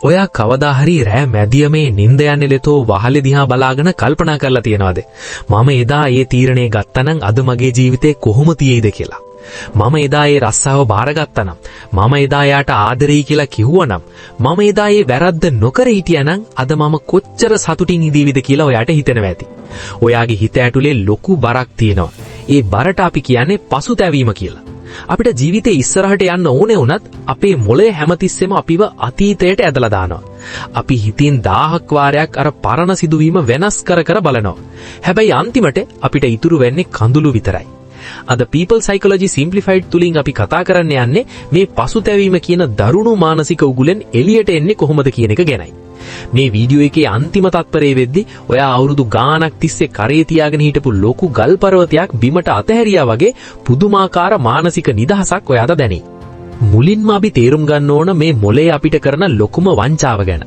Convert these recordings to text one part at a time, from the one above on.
ඔයා කවදා හරි රෑ මැදියමේ නිින්ද යන්නේ ලෙතෝ වහලේ දිහා බලාගෙන කල්පනා කරලා තියනවාද? මම එදා ඒ තීරණය ගත්තනම් අද මගේ ජීවිතේ කොහොම තියෙයිද කියලා. මම එදා ඒ රස්සාව බාරගත්තනම්, මම එදා යාට ආදරෙයි කියලා කිව්වනම්, මම එදා ඒ වැරද්ද නොකර හිටියනම් අද මම කොච්චර සතුටින් ඉඳීවිද කියලා ඔයාට හිතෙනවා ඇති. ඔයාගේ හිත ඇතුලේ ලොකු බරක් තියෙනවා. ඒ බරට අපි කියන්නේ පසුතැවීම කියලා. අපිට ජීවිතේ ඉස්සරහට යන්න ඕනේ වුණත් අපේ මොළය හැමතිස්සෙම අපිව අතීතයට ඇදලා දානවා. අපි හිතින් 1000ක් වාරයක් අර පරණ සිදුවීම වෙනස් කර කර බලනවා. හැබැයි අන්තිමට අපිට ඉතුරු වෙන්නේ කඳුළු විතරයි. අද people psychology simplified තුලින් අපි කතා කරන්න යන්නේ මේ පසුතැවීම කියන දරුණු මානසික උගුලෙන් එළියට එන්නේ කොහොමද කියන එක ගැනයි. මේ වීඩියෝ එකේ අන්තිම තත්පරේ වෙද්දි ඔයා අවුරුදු ගාණක් තිස්සේ කරේ තියාගෙන හිටපු ලොකු ගල් පර්වතයක් බිමට අතහැරියා වගේ පුදුමාකාර මානසික නිදහසක් ඔයාට දැනේ. මුලින්ම අපි තේරුම් ගන්න ඕන මේ මොලේ අපිට කරන ලොකුම වංචාව ගැන.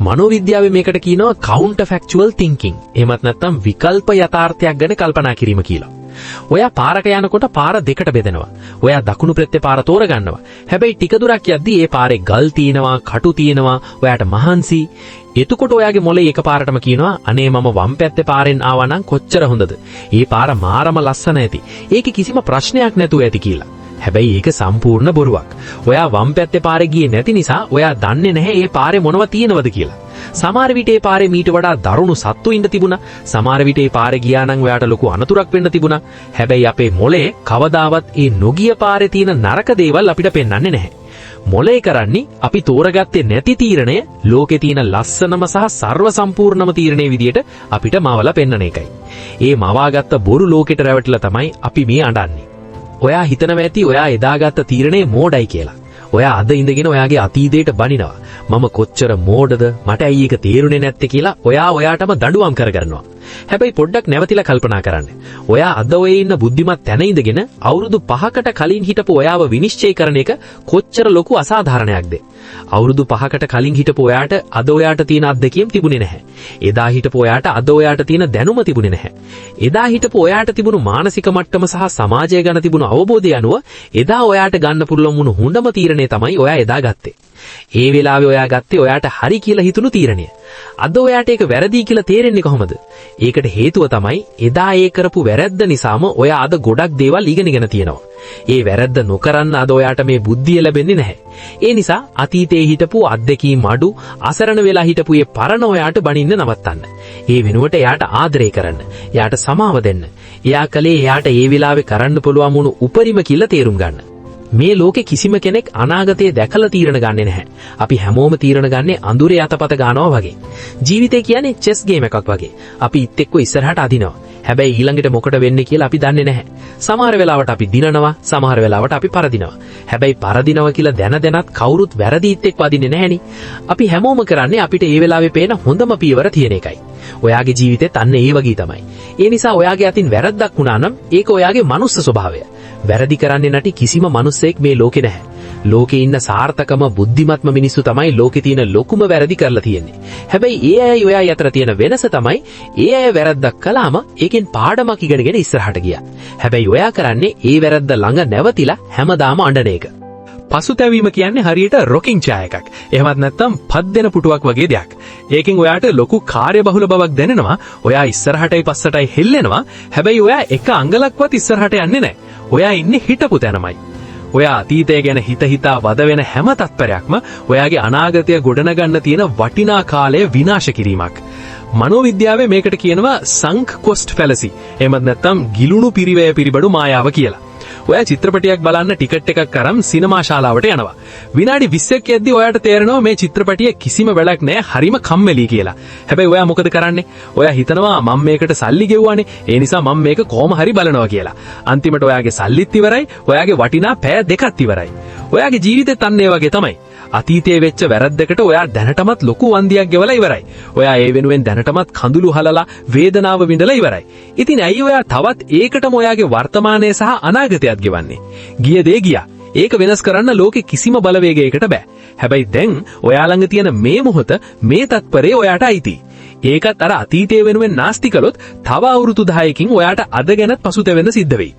මනෝවිද්‍යාවේ මේකට කියනවා counterfactual thinking. එහෙමත් නැත්නම් විකල්ප යථාර්ථයක් ගැන කල්පනා කිරීම කියලා. ඔයා පාරක යනකොට පාර දෙකට බෙදෙනවා. ඔයා දකුණු පැත්තේ පාර තෝරගන්නවා. හැබැයි ටික දුරක් යද්දී ඒ පාරේ ගල් තියෙනවා, කටු තියෙනවා, ඔයාට මහන්සි. එතකොට ඔයාගේ මොලේ එකපාරටම කියනවා අනේ මම වම් පැත්තේ පාරෙන් ආවා නම් කොච්චර හොඳද. මේ පාර මාරම ලස්සන ඇති. ඒකේ කිසිම ප්‍රශ්නයක් නැතුව ඇති කියලා. හැබැයි ඒක සම්පූර්ණ බොරුවක්. ඔයා වම් පැත්තේ පාරේ ගියේ නැති නිසා ඔයා දන්නේ නැහැ මේ පාරේ මොනව තියෙනවද කියලා. සමහර විට ඒ පාරේ මීට වඩා දරුණු සත්තු ඉන්න තිබුණා. සමහර විට ඒ පාරේ ගියා නම් ඔයාට ලොකු අනතුරක් වෙන්න තිබුණා. හැබැයි අපේ මොලේ කවදාවත් ඒ නොගිය පාරේ තියෙන නරක දේවල් අපිට පෙන්වන්නේ නැහැ. මොලේ කරන්නේ අපි තෝරගත්තේ නැති තීරණය ලෝකේ තියෙන ලස්සනම සහ සර්ව සම්පූර්ණම තීරණේ විදියට අපිට මවලා පෙන්වන එකයි. ඒ මවාගත්ත බොරු ලෝකෙට රැවටිලා තමයි අපි මේ අඬන්නේ. ඔයා හිතනවා ඇති ඔයා එදාගත්ත තීරණේ මෝඩයි කියලා. ඔයා අද ඉඳගෙන ඔයාගේ අතීතයට බනිනවා. මම කොච්චර මෝඩද, මට ඇයි ඒක තේරුනේ නැත්තේ කියලා ඔයා ඔයාටම දඬුවම් කරගන්නවා. හැබැයි පොඩ්ඩක් නැවතිලා කල්පනා කරන්න. ඔයා අද ඔය ඉන්න බුද්ධිමත් තැන ඉඳගෙන අවුරුදු 5කට කලින් හිටපු ඔයාව විනිශ්චය කරන එක කොච්චර ලොකු අසාධාරණයක්ද? අවුරුදු 5කට කලින් හිටපු ඔයාට අද ඔයාට තියෙන අත්දැකීම් තිබුණේ නැහැ. එදා හිටපු ඔයාට අද ඔයාට තියෙන දැනුම තිබුණේ නැහැ. එදා හිටපු ඔයාට තිබුණු මානසික මට්ටම සහ සමාජය ගැන තිබුණු අවබෝධය අනුව එදා ඔයාට ගන්න පුළුවන් වුණු හොඳම තීරණය තමයි ඔයා එදා ගත්තේ. ඒ වෙලාවේ ඔයා ගත්තේ ඔයාට හරි කියලා හිතුණු තීරණය. අද ඔයාට ඒක වැරදි කියලා තේරෙන්නේ කොහොමද? ඒකට හේතුව තමයි එදා ඒ කරපු වැරද්ද නිසාම ඔයා අද ගොඩක් දේවල් ඉගෙනගෙන තියෙනවා. ඒ වැරද්ද නොකරන්න අද ඔයාට මේ බුද්ධිය ලැබෙන්නේ නැහැ. ඒ නිසා අතීතයේ හිටපු අත්දැකීම් අඩු අසරණ වෙලා හිටපු ඒ පරණ ඔයාට බනින්න නවත්තන්න. ඒ වෙනුවට එයාට ආදරය කරන්න. එයාට සමාව දෙන්න. එයා කලේ එයාට ඒ වෙලාවේ කරන්න පුළුවන් වුණු උපරිම කියලා තේරුම් ගන්න. මේ ලෝකේ කිසිම කෙනෙක් අනාගතය දැකලා තීරණ ගන්නෙ නැහැ. අපි හැමෝම තීරණ ගන්නේ අඳුරේ අතපත ගන්නවා වගේ. ජීවිතය කියන්නේ චෙස් ගේම් එකක් වගේ. අපි ඉත් එක්ක ඉස්සරහට අදිනවා. හැබැයි ඊළඟට මොකට වෙන්නේ කියලා අපි දන්නේ නැහැ. සමහර වෙලාවට අපි දිනනවා, සමහර වෙලාවට අපි පරදිනවා. හැබැයි පරදිනවා කියලා දැනත් කවුරුත් වැරදි ඉත් එක්ක වදින්නේ නැහෙනි. අපි හැමෝම කරන්නේ අපිට ඒ වෙලාවේ පේන හොඳම පියවර තියෙන එකයි. ඔයාගේ ජීවිතෙත් අන්න ඒ වගේ තමයි. ඒ නිසා ඔයාගේ අතින් වැරද්දක් වුණා නම් ඒක ඔයාගේ මනුස්ස ස්වභාවය. වැරදි කරන්නේ නැති කිසිම මිනිසෙක් මේ ලෝකේ නැහැ. ලෝකේ ඉන්න සාර්ථකම බුද්ධිමත්ම මිනිස්සු තමයි ලෝකේ තියෙන ලොකුම වැරදි කරලා තියෙන්නේ. හැබැයි ඒ අයයි ඔයා අතර තියෙන වෙනස තමයි ඒ අය වැරද්දක් කළාම ඒකෙන් පාඩමක් ඉගෙනගෙන ඉස්සරහට ගියා. හැබැයි ඔයා කරන්නේ ඒ වැරද්ද ළඟ නැවතිලා හැමදාම අඬන එක. පසුතැවීම කියන්නේ හරියට රොකින් චෑ එකක්. එහෙමත් නැත්නම් පත් දෙන පුටුවක් වගේ දෙයක්. ඒකෙන් ඔයාට ලොකු කාර්යබහුල බවක් දැනෙනවා. ඔයා ඉස්සරහටයි පස්සටයි හෙල්ලෙනවා. හැබැයි ඔයා එක අඟලක්වත් ඉස්සරහට යන්නේ නැහැ. ඔයා ඉන්නේ හිටපු තැනමයි. ඔයා අතීතය ගැන හිතා වද වෙන හැම තත්පරයක්ම ඔයාගේ අනාගතය ගොඩනගන්න තියෙන වටිනා කාලය විනාශ කිරීමක්. මනෝවිද්‍යාවේ මේකට කියනවා sunk cost fallacy. එහෙමත් නැත්නම් ගිලුණු පිරිවැය පිරිබඩු මායාව කියලා. ඔයා චිත්‍රපටයක් බලන්න ටිකට් එකක් අරන් සිනමා ශාලාවට යනවා. විනාඩි 20ක් යද්දී ඔයාට තේරෙනවා මේ චිත්‍රපටියේ කිසිම වැඩක් නැහැ, හරිම කම්මැලි කියලා. හැබැයි ඔයා මොකද කරන්නේ? ඔයා හිතනවා මම මේකට සල්ලි ගෙවුවානේ, ඒ නිසා මම මේක කොහොම හරි බලනවා කියලා. අන්තිමට ඔයාගේ සල්ලිත් ඉවරයි, ඔයාගේ වටිනා පැය දෙකත් ඉවරයි. ඔයාගේ ජීවිතෙත් අන්න ඒ වගේ තමයි. අතීතයේ වෙච්ච වැරද්දකට ඔයා දැනටමත් ලොකු වන්දියක් ගෙවලා ඉවරයි. ඔයා ඒ වෙනුවෙන් දැනටමත් කඳුළු හලලා වේදනාව විඳලා ඉවරයි. ඉතින් ඇයි ඔයා තවත් ඒකටම ඔයාගේ වර්තමානය සහ අනාගතයත් ගෙවන්නේ? ගිය දේ ගියා. ඒක වෙනස් කරන්න ලෝකෙ කිසිම බලවේගයකට බෑ. හැබැයි දැන් ඔයා ළඟ තියෙන මේ මොහොත, මේ තත්පරේ ඔයාට අයිතියි. ඒකත් අර අතීතයේ වෙනුවෙන් නාස්ති කළොත් තව අවුරුදු 10කින් ඔයාට අද ගැනත් පසුතැවෙන්න සිද්ධ වෙයි.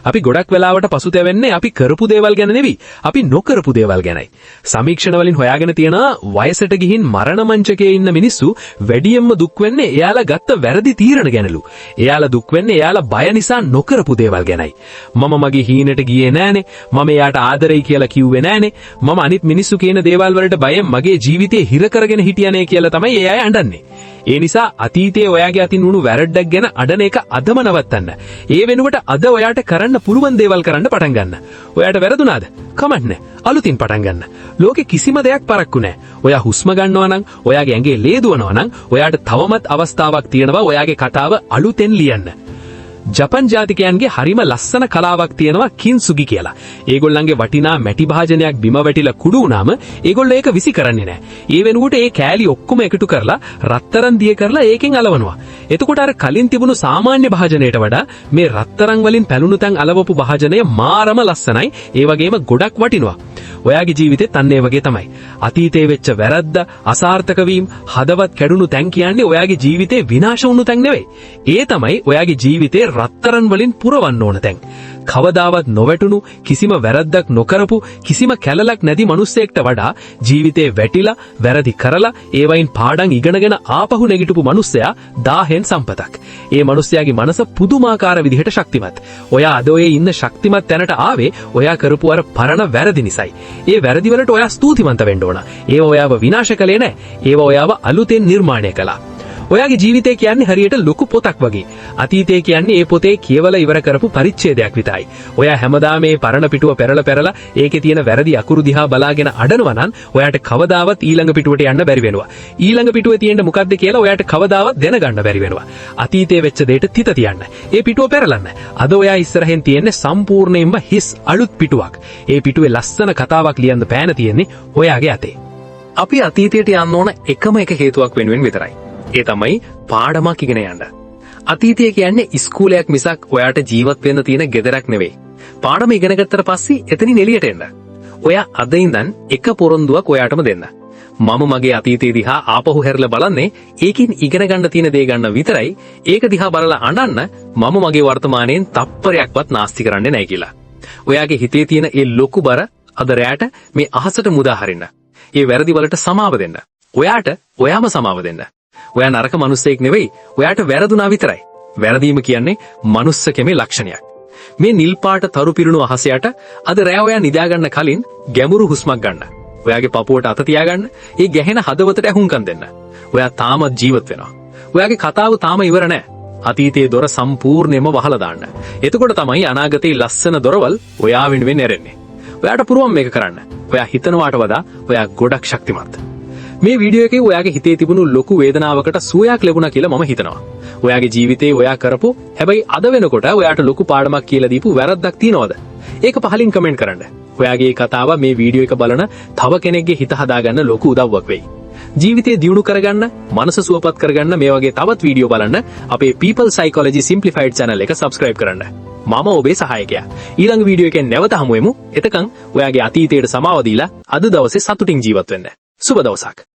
අපි ගොඩක් වෙලාවට පසුතැවෙන්නේ අපි කරපු දේවල් ගැන නෙවෙයි, අපි නොකරපු දේවල් ගැනයි. සමීක්ෂණ වලින් හොයාගෙන තියෙනවා වයසට ගිහින් මරණ මංචකයේ ඉන්න මිනිස්සු වැඩියෙන්ම දුක් වෙන්නේ එයාලා ගත්ත වැරදි තීරණ ගැනලු. එයාලා දුක් වෙන්නේ එයාලා බය නිසා නොකරපු දේවල් ගැනයි. මම මගේ හීනට ගියේ නෑනේ, මම එයාට ආදරෙයි කියලා කිව්වේ නෑනේ, මම අනිත් මිනිස්සු කියන දේවල් වලට බයෙන් මගේ ජීවිතේ හිර කරගෙන හිටියනේ කියලා තමයි ඒ අය අඬන්නේ. ඒ නිසා අතීතයේ ඔයාගේ අතින් වුණු වැරද්දක් ගැන අඬන එක අදම නවත්තන්න. ඒ වෙනුවට අද ඔයාට කරන්න පුළුවන් දේවල් කරන්න පටන් ගන්න. ඔයාට වැරදුනාද? කමක් නැහැ. අලුතින් පටන් ගන්න. ලෝකේ කිසිම දෙයක් පරක්කු නැහැ. ඔයා හුස්ම ගන්නවා නම්, ඔයාගේ ඇඟේ ලේ දුවනවා නම්, ඔයාට තවමත් අවස්ථාවක් තියෙනවා ඔයාගේ කතාව අලුතෙන් ලියන්න. ජපන් ජාතිකයන්ගේ හරිම ලස්සන කලාවක් තියෙනවා කින්සුගි කියලා. ඒගොල්ලන්ගේ වටිනා මැටි භාජනයක් බිම වැටිලා කුඩු වුණාම ඒගොල්ලෝ ඒක විසි කරන්නේ නැහැ. ඒ වෙනුවට ඒ කෑලි ඔක්කොම එකතු කරලා රත්තරන් දිය කරලා ඒකෙන් අලවනවා. එතකොට අර කලින් තිබුණු සාමාන්‍ය භාජනයට වඩා මේ රත්තරන් වලින් පැලුණු තැන් අලවපු භාජනය මාරම ලස්සනයි. ඒ වගේම ගොඩක් වටිනවා. ඔයාගේ ජීවිතෙත් අන්න ඒ වගේ තමයි. අතීතයේ වෙච්ච වැරද්ද, අසාර්ථක වීම, හදවත් කැඩුණු තැන් කියන්නේ ඔයාගේ ජීවිතේ විනාශ වුණු තැන් නෙවෙයි. ඒ තමයි ඔයාගේ ජීවිතේ රත්තරන් වලින් පුරවන්න ඕන තැන්. කවදාවත් නොවැටුණු, කිසිම වැරද්දක් නොකරපු, කිසිම කැලලක් නැති මිනිස්සෙක්ට වඩා ජීවිතේ වැටිලා, වැරදි කරලා, ඒවයින් පාඩම් ඉගෙනගෙන ආපහු නැගිටපු මිනිස්සයා 1000න් සම්පතක්. ඒ මිනිස්සයාගේ මනස පුදුමාකාර විදිහට ශක්තිමත්. ඔයා අද ඔය ඉන්න ශක්තිමත් තැනට ආවේ ඔයා කරපු අර පරණ වැරදි නිසායි. ඒ වැරදි වලට ඔයා ස්තුතිවන්ත වෙන්න ඕන. ඒව ඔයාව විනාශ කළේ නැහැ. ඒව ඔයාව අලුතෙන් නිර්මාණය කළා. ඔයාගේ ජීවිතය කියන්නේ හරියට ලොකු පොතක් වගේ. අතීතය කියන්නේ ඒ පොතේ කියවලා ඉවර කරපු පරිච්ඡේදයක් විතරයි. ඔයා හැමදාම මේ පරණ පිටුව පෙරලා ඒකේ තියෙන වැරදි අකුරු දිහා බලාගෙන අඬනවා නම් ඔයාට කවදාවත් ඊළඟ පිටුවට යන්න බැරි වෙනවා. ඊළඟ පිටුවේ තියෙන මොකද්ද කියලා ඔයාට කවදාවත් දැනගන්න බැරි වෙනවා. අතීතයේ වෙච්ච දෙයට තිත තියන්න. ඒ පිටුව පෙරලන්න. අද ඔයා ඉස්සරහෙන් තියෙන්නේ සම්පූර්ණයෙන්ම හිස් අලුත් පිටුවක්. ඒ පිටුවේ ලස්සන කතාවක් ලියන්න පෑන තියෙන්නේ ඔයාගේ අතේ. අපි අතීතයට යන්න ඕන එකම එක හේතුවක් වෙනුවෙන් විතරයි. ඒ තමයි පාඩමක් ඉගෙන යන්න. අතීතය කියන්නේ ඉස්කෝලයක් මිසක් ඔයාට ජීවත් වෙන්න තියෙන ගෙදරක් නෙවෙයි. පාඩම ඉගෙන ගත්තට පස්සේ එතනින් එළියට එන්න. ඔයා අද ඉඳන් එක පොරොන්දුවක් ඔයාටම දෙන්න. මම මගේ අතීතය දිහා ආපහු හැරලා බලන්නේ ඒකින් ඉගෙන ගන්න තියෙන දේ ගන්න විතරයි. ඒක දිහා බලලා අඬන්න මම මගේ වර්තමානයෙන් තප්පරයක්වත් නාස්ති කරන්නේ නැහැ කියලා. ඔයාගේ හිතේ තියෙන ඒ ලොකු බර අද රැට මේ අහසට මුදා හරින්න. ඒ වැරදි වලට සමාව දෙන්න. ඔයාට ඔයාම සමාව දෙන්න. ඔයා නරක මිනිස්සෙක් නෙවෙයි. ඔයාට වැරදුනා විතරයි. වැරදීම කියන්නේ මනුස්සකමේ ලක්ෂණයක්. මේ නිල් පාට තරු පිරුණු අහසයට අද රෑ ඔයා නිදා ගන්න කලින් ගැඹුරු හුස්මක් ගන්න. ඔයාගේ පපුවට අත තියාගන්න. ඒ ගැහෙන හදවතට ඇහුම්කන් දෙන්න. ඔයා තාමත් ජීවත් වෙනවා. ඔයාගේ කතාව තාම ඉවර නෑ. අතීතයේ දොර සම්පූර්ණයෙන්ම වහලා දාන්න. එතකොට තමයි අනාගතේ ලස්සන දොරවල් ඔයා වෙනුවෙන් ඇරෙන්නේ. ඔයාට පුරුවන් මේක කරන්න. ඔයා හිතනවාට වඩා ඔයා ගොඩක් ශක්තිමත්. මේ වීඩියෝ එකේ ඔයාගේ හිතේ තිබුණු ලොකු වේදනාවකට සුවයක් ලැබුණා කියලා මම හිතනවා. ඔයාගේ ජීවිතේ ඔයා කරපු හැබැයි අද වෙනකොට ඔයාට ලොකු පාඩමක් කියලා දීපු වැරද්දක් තියෙනවද? ඒක පහලින් කමෙන්ට් කරන්න. ඔයාගේ කතාව මේ වීඩියෝ එක බලන තව කෙනෙක්ගේ හිත හදාගන්න ලොකු උදව්වක් වෙයි. ජීවිතේ දියුණු කරගන්න, මනස සුවපත් කරගන්න මේ වගේ තවත් වීඩියෝ බලන්න අපේ People Psychology Simplified channel එක subscribe කරන්න. මම ඔබේ සහායකයා. ඊළඟ වීඩියෝ එකෙන් නැවත හමු වෙමු. එතකන් ඔයාගේ අතීතයට සමාව දීලා අද දවසේ සතුටින් ජීවත් වෙන්න. සුබ දවසක්.